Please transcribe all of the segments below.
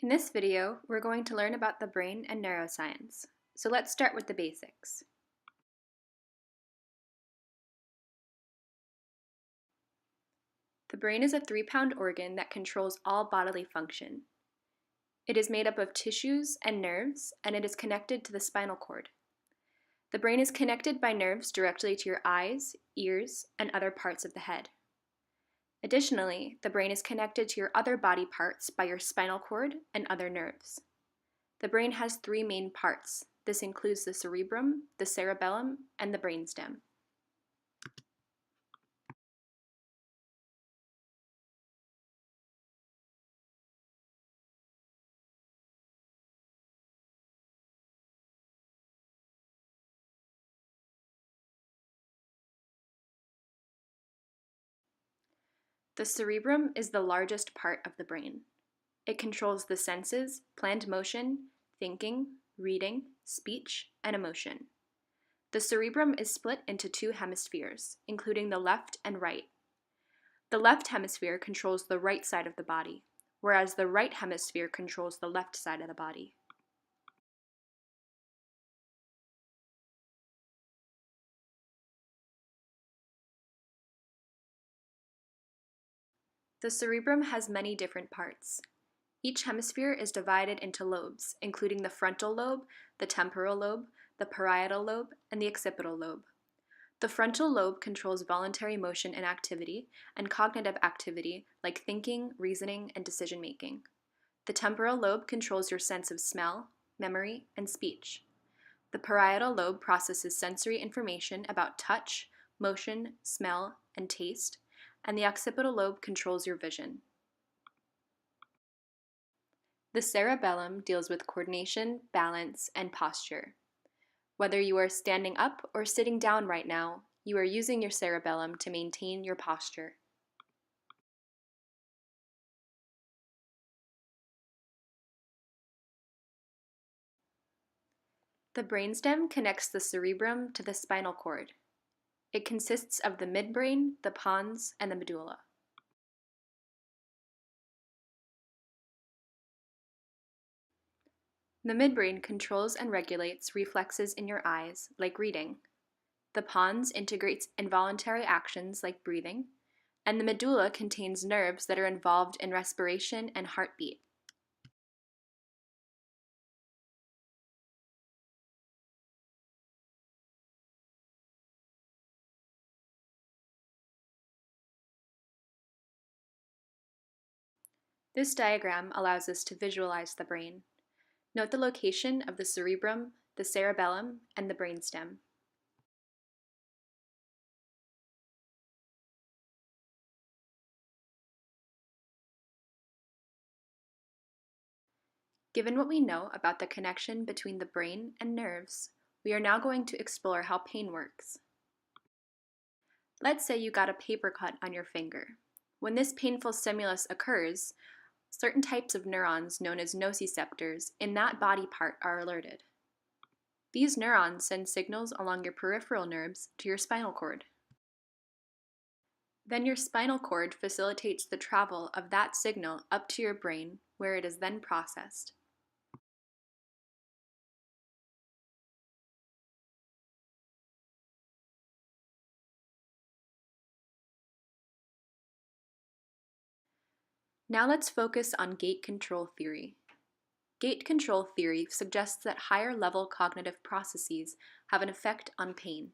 In this video, we're going to learn about the brain and neuroscience. So let's start with the basics. The brain is a 3-pound organ that controls all bodily function. It is made up of tissues and nerves, and it is connected to the spinal cord. The brain is connected by nerves directly to your eyes, ears, and other parts of the head. Additionally, the brain is connected to your other body parts by your spinal cord and other nerves. The brain has 3 main parts. This includes the cerebrum, the cerebellum, and the brainstem. The cerebrum is the largest part of the brain. It controls the senses, planned motion, thinking, reading, speech, and emotion. The cerebrum is split into 2 hemispheres, including the left and right. The left hemisphere controls the right side of the body, whereas the right hemisphere controls the left side of the body. The cerebrum has many different parts. Each hemisphere is divided into lobes, including the frontal lobe, the temporal lobe, the parietal lobe, and the occipital lobe. The frontal lobe controls voluntary motion and activity, and cognitive activity like thinking, reasoning, and decision-making. The temporal lobe controls your sense of smell, memory, and speech. The parietal lobe processes sensory information about touch, motion, smell, and taste, and the occipital lobe controls your vision. The cerebellum deals with coordination, balance, and posture. Whether you are standing up or sitting down right now, you are using your cerebellum to maintain your posture. The brainstem connects the cerebrum to the spinal cord. It consists of the midbrain, the pons, and the medulla. The midbrain controls and regulates reflexes in your eyes, like reading. The pons integrates involuntary actions like breathing, and the medulla contains nerves that are involved in respiration and heartbeat. This diagram allows us to visualize the brain. Note the location of the cerebrum, the cerebellum, and the brainstem. Given what we know about the connection between the brain and nerves, we are now going to explore how pain works. Let's say you got a paper cut on your finger. When this painful stimulus occurs, certain types of neurons known as nociceptors in that body part are alerted. These neurons send signals along your peripheral nerves to your spinal cord. Then your spinal cord facilitates the travel of that signal up to your brain, where it is then processed. Now let's focus on gate control theory. Gate control theory suggests that higher-level cognitive processes have an effect on pain.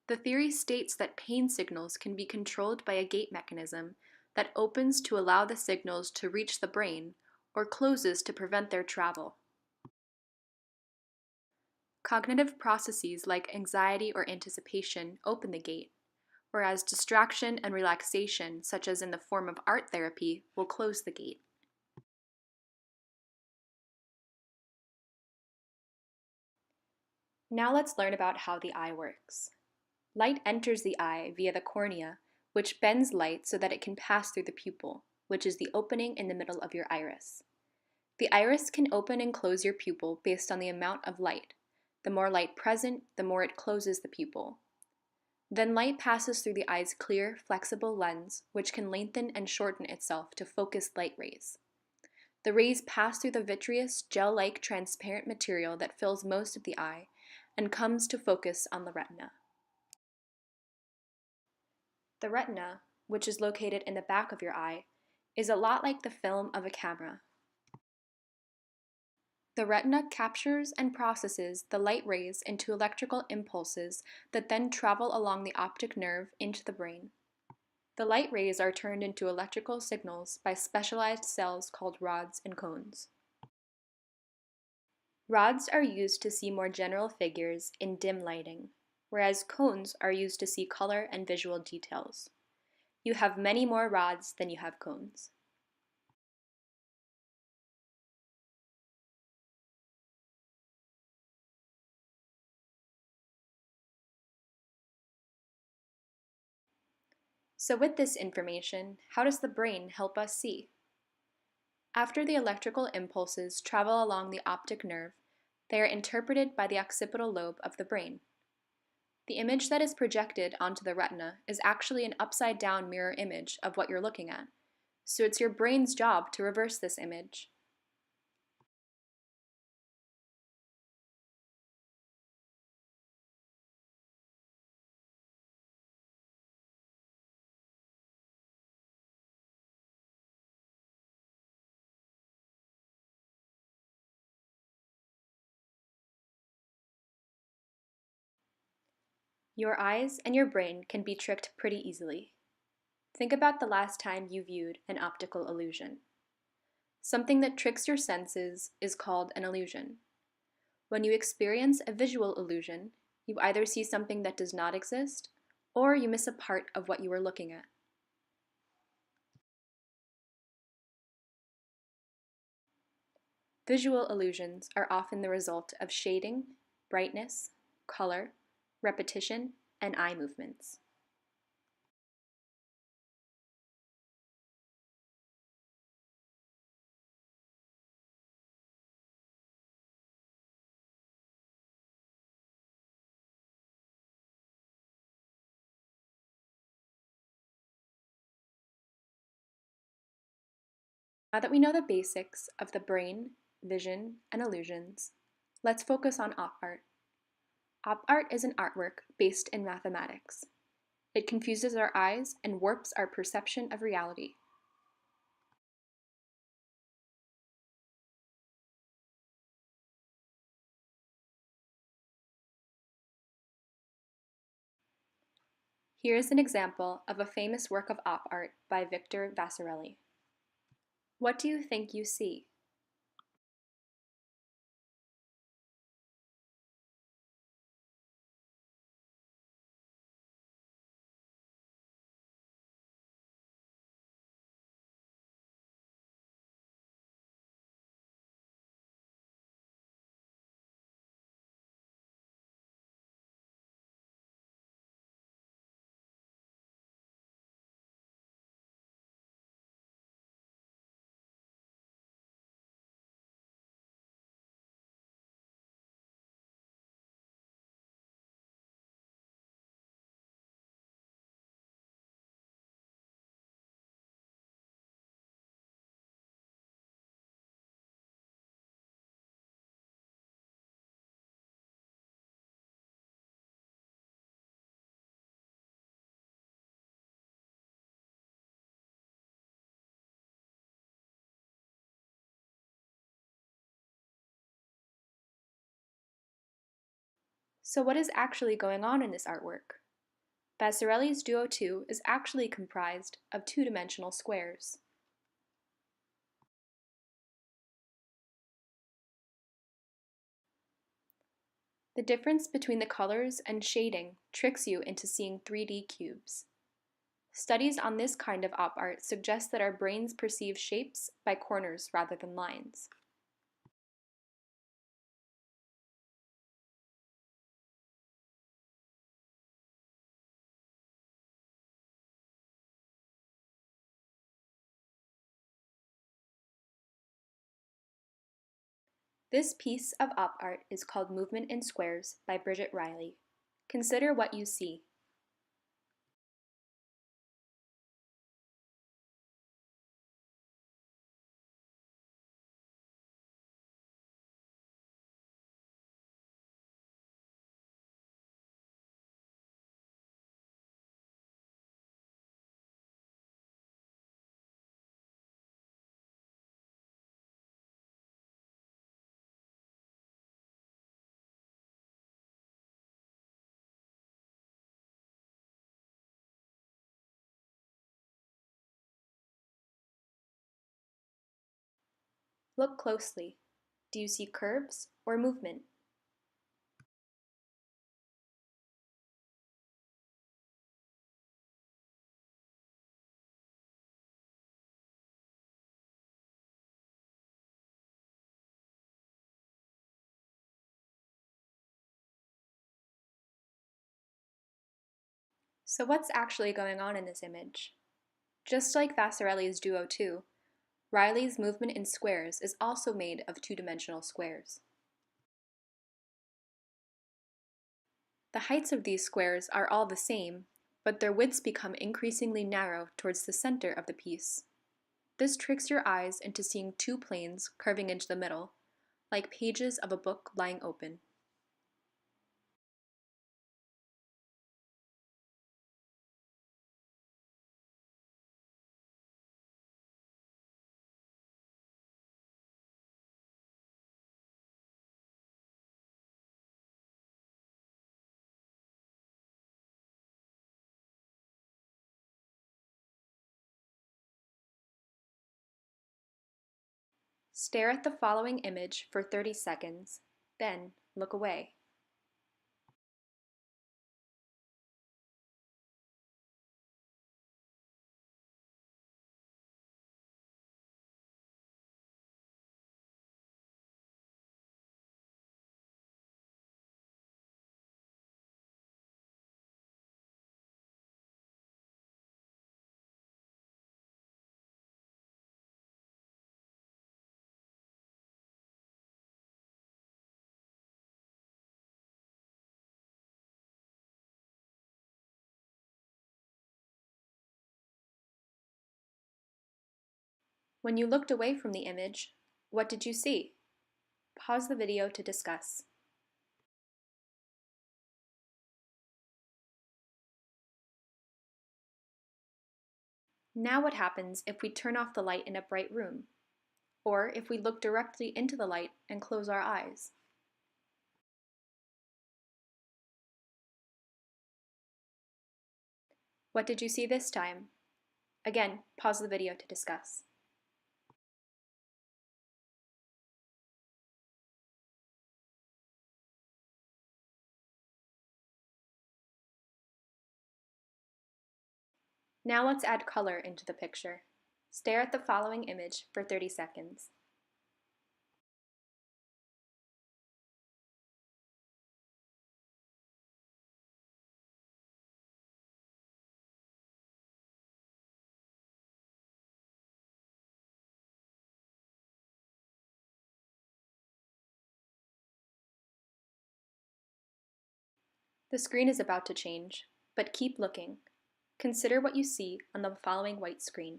The theory states that pain signals can be controlled by a gate mechanism that opens to allow the signals to reach the brain or closes to prevent their travel. Cognitive processes like anxiety or anticipation open the gate, whereas distraction and relaxation, such as in the form of art therapy, will close the gate. Now let's learn about how the eye works. Light enters the eye via the cornea, which bends light so that it can pass through the pupil, which is the opening in the middle of your iris. The iris can open and close your pupil based on the amount of light. The more light present, the more it closes the pupil. Then light passes through the eye's clear, flexible lens, which can lengthen and shorten itself to focus light rays. The rays pass through the vitreous, gel-like transparent material that fills most of the eye and comes to focus on the retina. The retina, which is located in the back of your eye, is a lot like the film of a camera. The retina captures and processes the light rays into electrical impulses that then travel along the optic nerve into the brain. The light rays are turned into electrical signals by specialized cells called rods and cones. Rods are used to see more general figures in dim lighting, whereas cones are used to see color and visual details. You have many more rods than you have cones. So with this information, how does the brain help us see? After the electrical impulses travel along the optic nerve, they are interpreted by the occipital lobe of the brain. The image that is projected onto the retina is actually an upside-down mirror image of what you're looking at, so it's your brain's job to reverse this image. Your eyes and your brain can be tricked pretty easily. Think about the last time you viewed an optical illusion. Something that tricks your senses is called an illusion. When you experience a visual illusion, you either see something that does not exist, or you miss a part of what you were looking at. Visual illusions are often the result of shading, brightness, color, repetition, and eye movements. Now that we know the basics of the brain, vision, and illusions, let's focus on op art. Op art is an artwork based in mathematics. It confuses our eyes and warps our perception of reality. Here is an example of a famous work of op art by Victor Vasarely. What do you think you see? So what is actually going on in this artwork? Vasarely's Duo 2 is actually comprised of two-dimensional squares. The difference between the colors and shading tricks you into seeing 3D cubes. Studies on this kind of op art suggest that our brains perceive shapes by corners rather than lines. This piece of op art is called Movement in Squares by Bridget Riley. Consider what you see. Look closely. Do you see curves or movement? So what's actually going on in this image? Just like Vasarely's Duo 2, Riley's movement in squares is also made of two-dimensional squares. The heights of these squares are all the same, but their widths become increasingly narrow towards the center of the piece. This tricks your eyes into seeing two planes curving into the middle, like pages of a book lying open. Stare at the following image for 30 seconds, then look away. When you looked away from the image, what did you see? Pause the video to discuss. Now what happens if we turn off the light in a bright room? Or if we look directly into the light and close our eyes? What did you see this time? Again, pause the video to discuss. Now let's add color into the picture. Stare at the following image for 30 seconds. The screen is about to change, but keep looking. Consider what you see on the following white screen.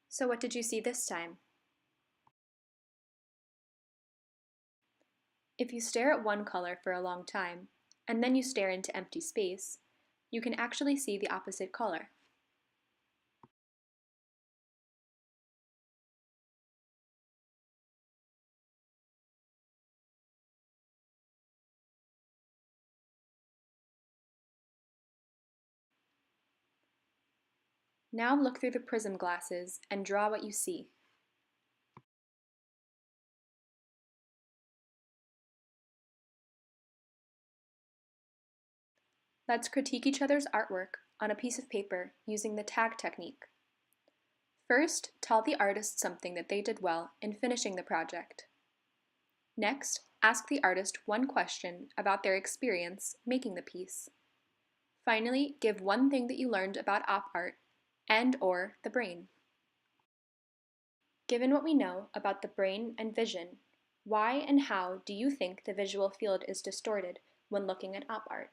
So what did you see this time? If you stare at one color for a long time, and then you stare into empty space, you can actually see the opposite color. Now look through the prism glasses and draw what you see. Let's critique each other's artwork on a piece of paper using the tag technique. First, tell the artist something that they did well in finishing the project. Next, ask the artist one question about their experience making the piece. Finally, give one thing that you learned about op art and/or the brain. Given what we know about the brain and vision, why and how do you think the visual field is distorted when looking at op art?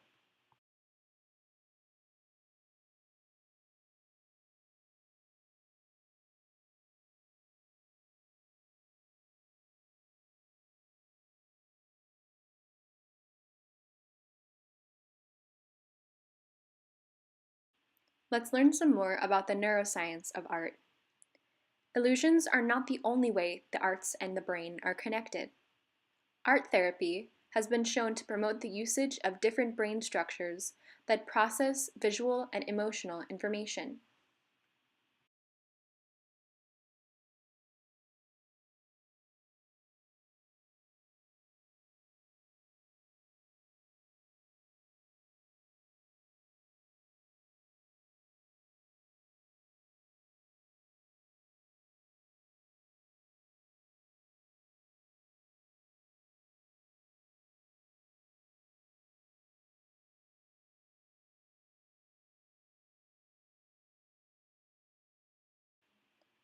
Let's learn some more about the neuroscience of art. Illusions are not the only way the arts and the brain are connected. Art therapy, has been shown to promote the usage of different brain structures that process visual and emotional information.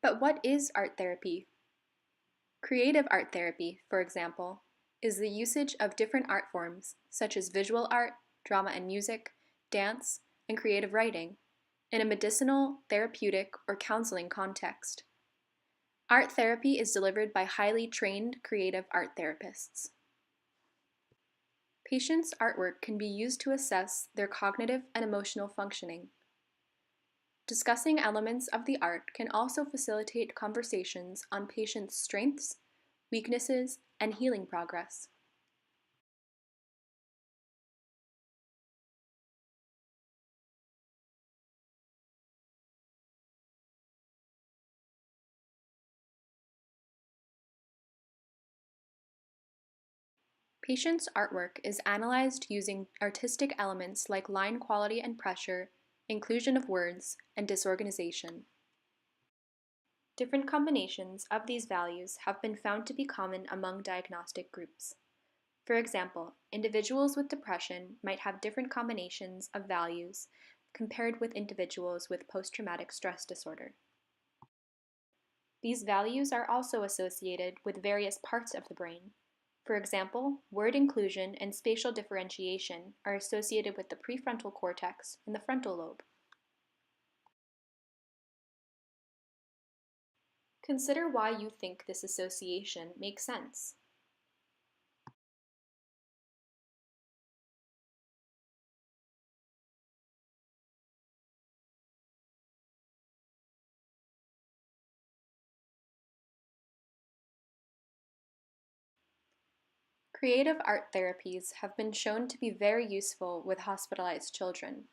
But what is art therapy? Creative art therapy, for example, is the usage of different art forms, such as visual art, drama and music, dance, and creative writing, in a medicinal, therapeutic, or counseling context. Art therapy is delivered by highly trained creative art therapists. Patients' artwork can be used to assess their cognitive and emotional functioning. Discussing elements of the art can also facilitate conversations on patients' strengths, weaknesses, and healing progress. Patients' artwork is analyzed using artistic elements like line quality and pressure, inclusion of words, and disorganization. Different combinations of these values have been found to be common among diagnostic groups. For example, individuals with depression might have different combinations of values compared with individuals with post-traumatic stress disorder. These values are also associated with various parts of the brain. For example, word inclusion and spatial differentiation are associated with the prefrontal cortex and the frontal lobe. Consider why you think this association makes sense. Creative art therapies have been shown to be very useful with hospitalized children.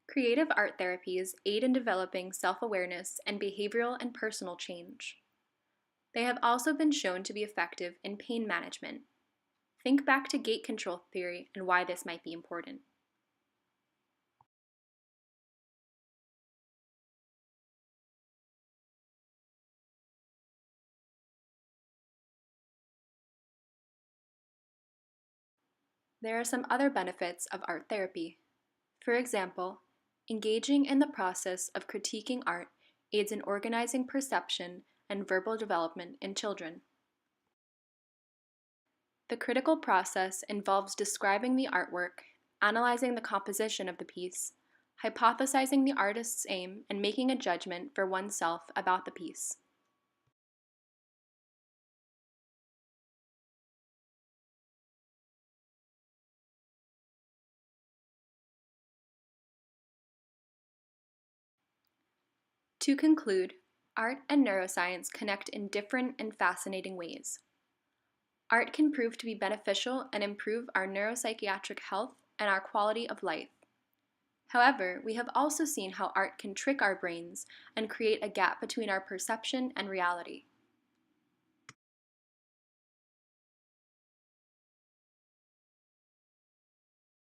Creative art therapies aid in developing self-awareness and behavioral and personal change. They have also been shown to be effective in pain management. Think back to gate control theory and why this might be important. There are some other benefits of art therapy. For example, engaging in the process of critiquing art aids in organizing perception and verbal development in children. The critical process involves describing the artwork, analyzing the composition of the piece, hypothesizing the artist's aim, and making a judgment for oneself about the piece. To conclude, art and neuroscience connect in different and fascinating ways. Art can prove to be beneficial and improve our neuropsychiatric health and our quality of life. However, we have also seen how art can trick our brains and create a gap between our perception and reality.